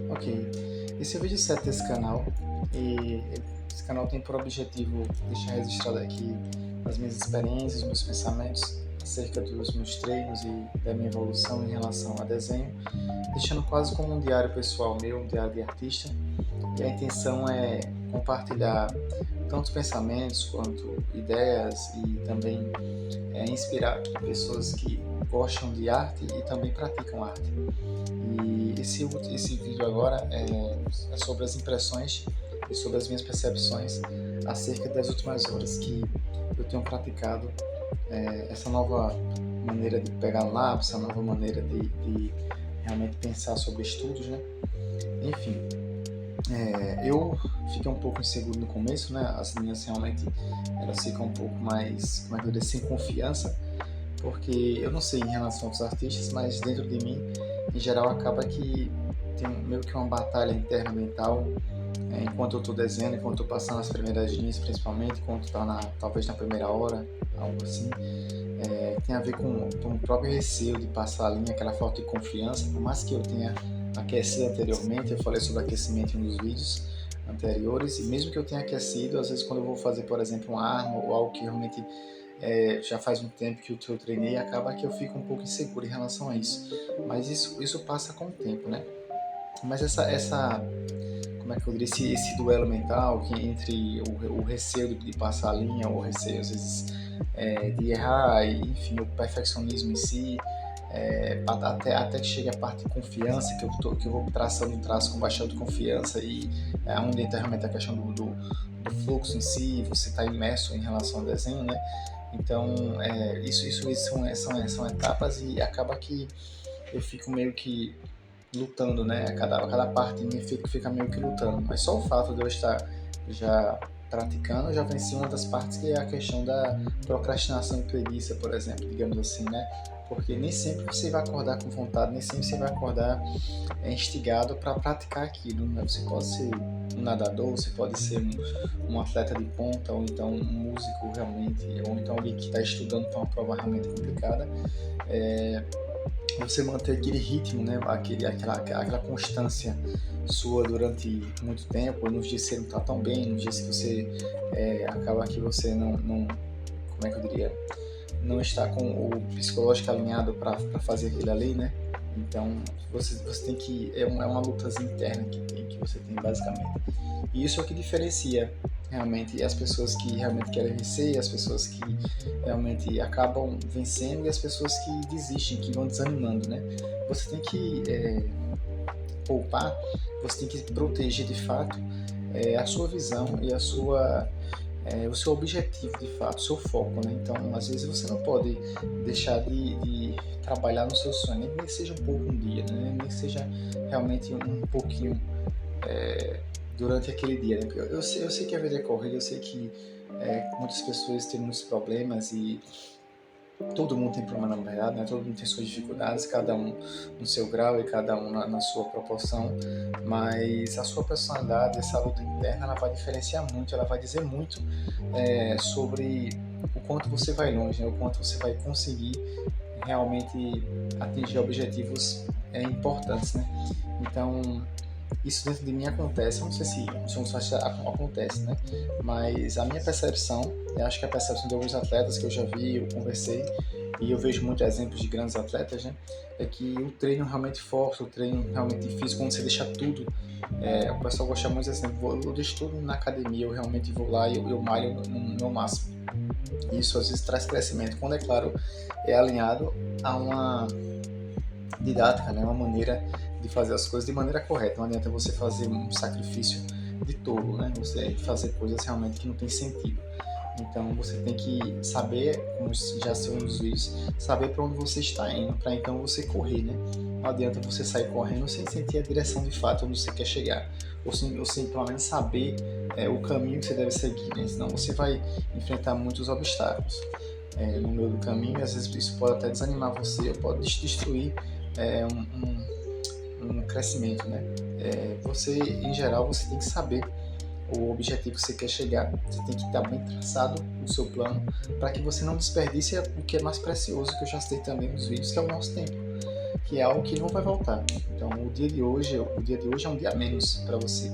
Ok. Esse é o vídeo 7 desse canal e esse canal tem por objetivo deixar registrado aqui as minhas experiências, meus pensamentos acerca dos meus treinos e da minha evolução em relação a desenho, deixando quase como um diário pessoal meu, um diário de artista. E a intenção é compartilhar tanto pensamentos quanto ideias e também inspirar pessoas que gostam de arte e também praticam arte. E esse vídeo agora é sobre as impressões e sobre as minhas percepções acerca das últimas horas que eu tenho praticado essa nova maneira de pegar lápis, essa nova maneira de realmente pensar sobre estudos, né? Enfim, eu fiquei um pouco inseguro no começo, né? As minhas realmente elas ficam um pouco mais, como é que eu diria, sem confiança, porque eu não sei em relação aos artistas, mas dentro de mim, em geral, acaba que tem meio que uma batalha interna mental enquanto eu estou desenhando, enquanto eu estou passando as primeiras linhas, principalmente, enquanto está talvez na primeira hora, algo assim. Tem a ver com o próprio receio de passar a linha, aquela falta de confiança, por mais que eu tenha aquecido anteriormente, eu falei sobre aquecimento em um dos vídeos anteriores, e mesmo que eu tenha aquecido, às vezes quando eu vou fazer, por exemplo, uma arma ou algo que realmente já faz um tempo que eu treinei, acaba que eu fico um pouco inseguro em relação a isso. Mas isso passa com o tempo, né? Mas essa como é que eu diria, esse duelo mental que entre o receio de passar a linha, ou o receio às vezes de errar, e, enfim, o perfeccionismo em si, até que chegue a parte de confiança, que eu vou traçando um traço com bastante confiança, e onde entra realmente a questão do fluxo em si, você está imerso em relação ao desenho, né? Então, isso são etapas, e acaba que eu fico meio que lutando, né? A cada parte me fica meio que lutando. Mas só o fato de eu estar já praticando, eu já venci uma das partes, que é a questão da procrastinação e preguiça, por exemplo, digamos assim, né? Porque nem sempre você vai acordar com vontade, nem sempre você vai acordar instigado para praticar aquilo, né? Você pode ser um nadador, você pode ser um atleta de ponta, ou então um músico realmente, ou então alguém que está estudando para uma prova realmente complicada. É, Você manter aquele ritmo, né? Aquela constância sua durante muito tempo, e nos dias que você não está tão bem, nos dias que você acaba que você não, como é que eu diria, não está com o psicológico alinhado para fazer aquilo ali, né? Então você tem que, uma lutazinha interna que você tem basicamente. E isso é o que diferencia realmente as pessoas que realmente querem vencer, as pessoas que realmente acabam vencendo, e as pessoas que desistem, que vão desanimando, né? Você tem que poupar, você tem que proteger de fato a sua visão e o seu objetivo de fato, o seu foco, né? Então, às vezes você não pode deixar de trabalhar no seu sonho, nem que seja um pouco um dia, né? Nem que seja realmente um pouquinho durante aquele dia, né? Eu sei que a vida é corrida, eu sei que muitas pessoas têm muitos problemas, e todo mundo tem problema na verdade, né? Todo mundo tem suas dificuldades, cada um no seu grau e cada um na sua proporção, mas a sua personalidade, essa luta interna, ela vai diferenciar muito, ela vai dizer muito sobre o quanto você vai longe, né? O quanto você vai conseguir realmente atingir objetivos importantes, né? Então, isso dentro de mim acontece, eu não sei se um só acontece, né? Mas a minha percepção, eu acho que a percepção de alguns atletas que eu já vi, eu conversei, e eu vejo muitos exemplos de grandes atletas, né? É que o treino realmente forte, o treino realmente difícil, quando você deixa tudo, o pessoal gosta muito desse exemplo, eu deixo tudo na academia, eu realmente vou lá e eu malho no meu máximo. Isso às vezes traz crescimento, quando é claro, é alinhado a uma didática, né? Uma maneira de fazer as coisas de maneira correta. Não adianta você fazer um sacrifício de tolo, né? Você fazer coisas realmente que não tem sentido. Então você tem que saber, como já saiu nos vídeos, saber para onde você está indo, para então você correr, né? Não adianta você sair correndo sem sentir a direção de fato onde você quer chegar, ou sem pelo menos saber o caminho que você deve seguir, né? Senão você vai enfrentar muitos obstáculos no meio do caminho, e às vezes isso pode até desanimar você, ou pode destruir um crescimento, né? Você, em geral, você tem que saber o objetivo que você quer chegar, você tem que estar bem traçado o seu plano, para que você não desperdice o que é mais precioso, que eu já citei também nos vídeos, que é o nosso tempo. que é algo que não vai voltar. Então, o dia de hoje é um dia a menos para você.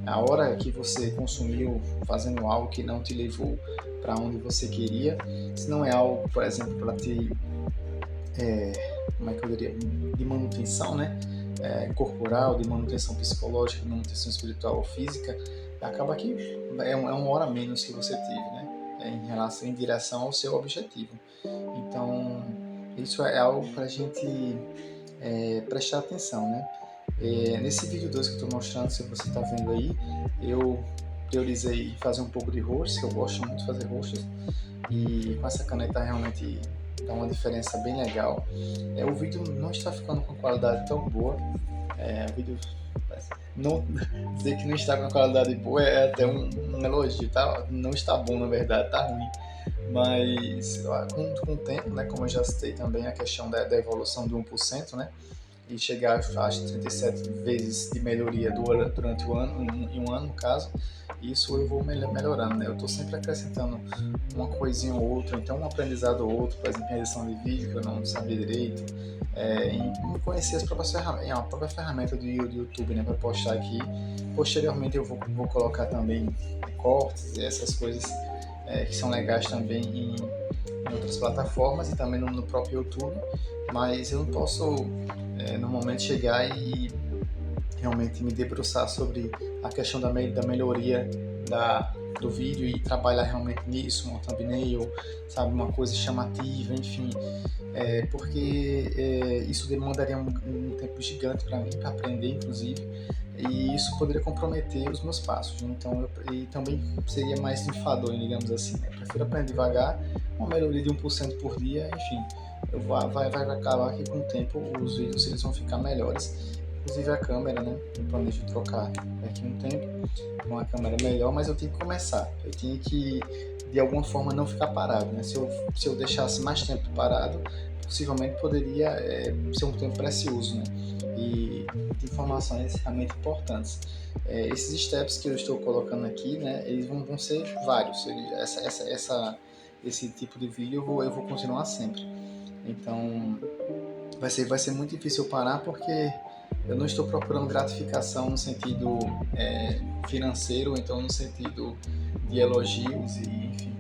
A hora que você consumiu fazendo algo que não te levou para onde você queria, se não é algo, por exemplo, para te, como é que eu diria, de manutenção, né? Corporal, de manutenção psicológica, de manutenção espiritual ou física, acaba que é uma hora a menos que você teve, né? Em direção ao seu objetivo. Então, isso é algo para a gente prestar atenção, né? Nesse vídeo 2 que eu estou mostrando, se você está vendo aí, eu priorizei fazer um pouco de rostos, que eu gosto muito de fazer rostos, e com essa caneta realmente dá uma diferença bem legal. O vídeo não está ficando com qualidade tão boa, o vídeo não dizer que não está com qualidade boa é até um elogio, tá? Não está bom, na verdade, tá ruim. Mas com o tempo, né, como eu já citei também a questão da evolução do 1%, né, e chegar às 37 vezes de melhoria durante o ano, em um ano no caso, isso eu vou melhorando, né? Eu estou sempre acrescentando uma coisinha ou outra, então um aprendizado ou outro, por exemplo, em edição de vídeo que eu não sabia direito, em conhecer as próprias ferramentas, a própria ferramenta do YouTube, né, para postar aqui. Posteriormente eu vou colocar também cortes e essas coisas que são legais também em outras plataformas e também no próprio YouTube, mas eu não posso normalmente chegar e realmente me debruçar sobre a questão da melhoria do vídeo e trabalhar realmente nisso, uma thumbnail, sabe, uma coisa chamativa, enfim, porque isso demandaria um tempo gigante para mim, para aprender, inclusive, e isso poderia comprometer os meus passos. Então, e também seria mais enfadonho, digamos assim, né? Eu prefiro aprender devagar, uma melhoria de 1% por dia, enfim, vai acabar que com o tempo os vídeos eles vão ficar melhores. Inclusive a câmera, né? Eu planejo trocar daqui a um tempo com uma câmera melhor, mas eu tenho que começar. Eu tenho que, de alguma forma, não ficar parado, né? Se eu deixasse mais tempo parado, possivelmente poderia ser um tempo precioso, né? E de informações realmente importantes. Esses steps que eu estou colocando aqui, né? Eles vão ser vários. Esse tipo de vídeo eu vou continuar sempre. Então, vai ser muito difícil eu parar porque eu não estou procurando gratificação no sentido financeiro, então no sentido de elogios e, enfim,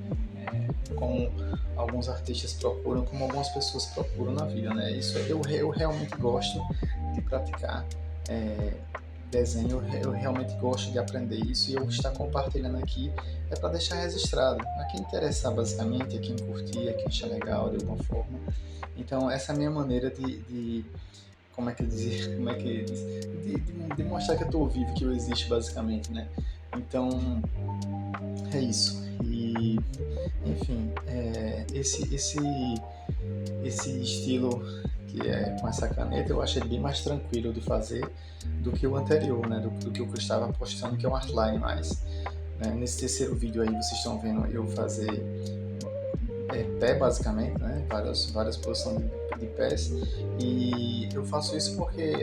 como alguns artistas procuram, como algumas pessoas procuram na vida, né? Isso eu realmente gosto de praticar desenho, eu realmente gosto de aprender isso e eu estar compartilhando aqui é para deixar registrado. A quem interessar, basicamente, a quem curtir, a quem achar legal de alguma forma. Então, essa é a minha maneira de de mostrar que eu estou vivo, que eu existo, basicamente, né? Então, é isso. E, enfim, esse estilo que é com essa caneta, eu achei bem mais tranquilo de fazer do que o anterior, né? Do que eu estava postando, que é um outline mais. Né? Nesse terceiro vídeo aí, vocês estão vendo eu fazer pé, basicamente, né? Várias posições de pés, e eu faço isso porque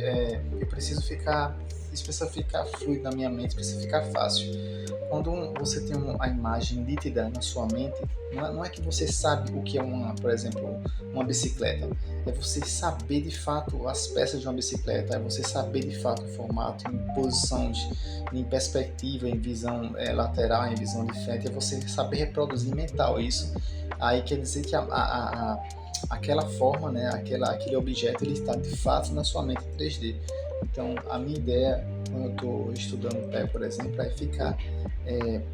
eu preciso ficar, isso precisa ficar fluido na minha mente, precisa ficar fácil. Quando você tem a imagem nítida na sua mente, não é que você sabe o que é por exemplo, uma bicicleta, é você saber de fato as peças de uma bicicleta, é você saber de fato o formato, em posições, em perspectiva, em visão lateral, em visão de frente, é você saber reproduzir mental isso. Aí quer dizer que aquela forma, né, aquele objeto, ele está de fato na sua mente em 3D. Então, a minha ideia, quando eu estou estudando o pé, por exemplo, é ficar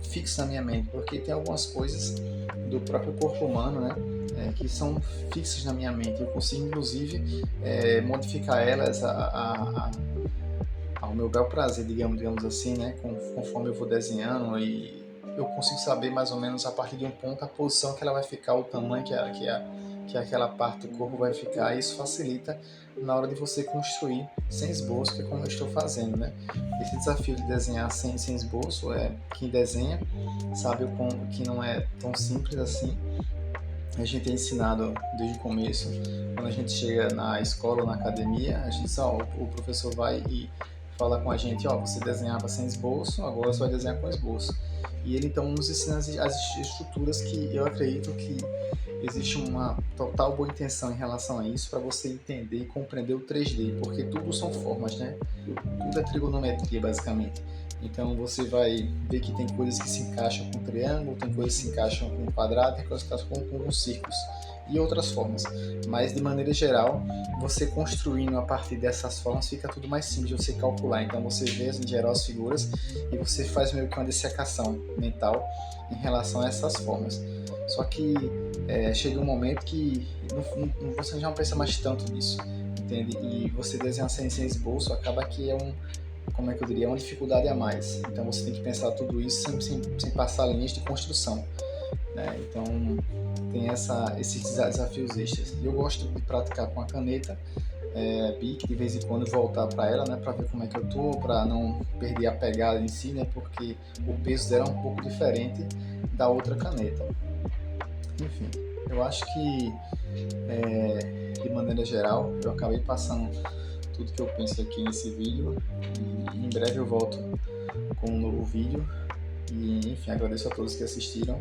fixo na minha mente, porque tem algumas coisas do próprio corpo humano, né, que são fixas na minha mente. Eu consigo, inclusive, modificar elas ao meu bel prazer, digamos assim, né, conforme eu vou desenhando, e eu consigo saber mais ou menos a partir de um ponto a posição que ela vai ficar, o tamanho que aquela parte do corpo vai ficar. Isso facilita na hora de você construir sem esboço, que é como eu estou fazendo, né? Esse desafio de desenhar sem esboço, quem desenha sabe que não é tão simples assim. A gente é ensinado desde o começo, quando a gente chega na escola ou na academia, a gente o professor vai e fala com a gente, você desenhava sem esboço, agora você vai desenhar com esboço. E ele então nos ensina as estruturas que eu acredito que existe uma total boa intenção em relação a isso para você entender e compreender o 3D, porque tudo são formas, né? Tudo é trigonometria basicamente. Então você vai ver que tem coisas que se encaixam com triângulo, tem coisas que se encaixam com quadrado, tem coisas que se encaixam com círculos e outras formas. Mas de maneira geral, você construindo a partir dessas formas fica tudo mais simples de você calcular. Então você vê em geral as figuras e você faz meio que uma dissecação mental em relação a essas formas. Só que chega um momento que você já não pensa mais tanto nisso, entende? E você desenhar sem esboço acaba que como é que eu diria, uma dificuldade a mais. Então você tem que pensar tudo isso sem passar linhas de construção, né? Então tem esses desafios extras. E eu gosto de praticar com a caneta Bic, de vez em quando voltar para ela, né, para ver como é que eu tô, para não perder a pegada em si, né, porque o peso dela é um pouco diferente da outra caneta. Enfim, eu acho que de maneira geral eu acabei passando tudo que eu penso aqui nesse vídeo e em breve eu volto com um novo vídeo e enfim, agradeço a todos que assistiram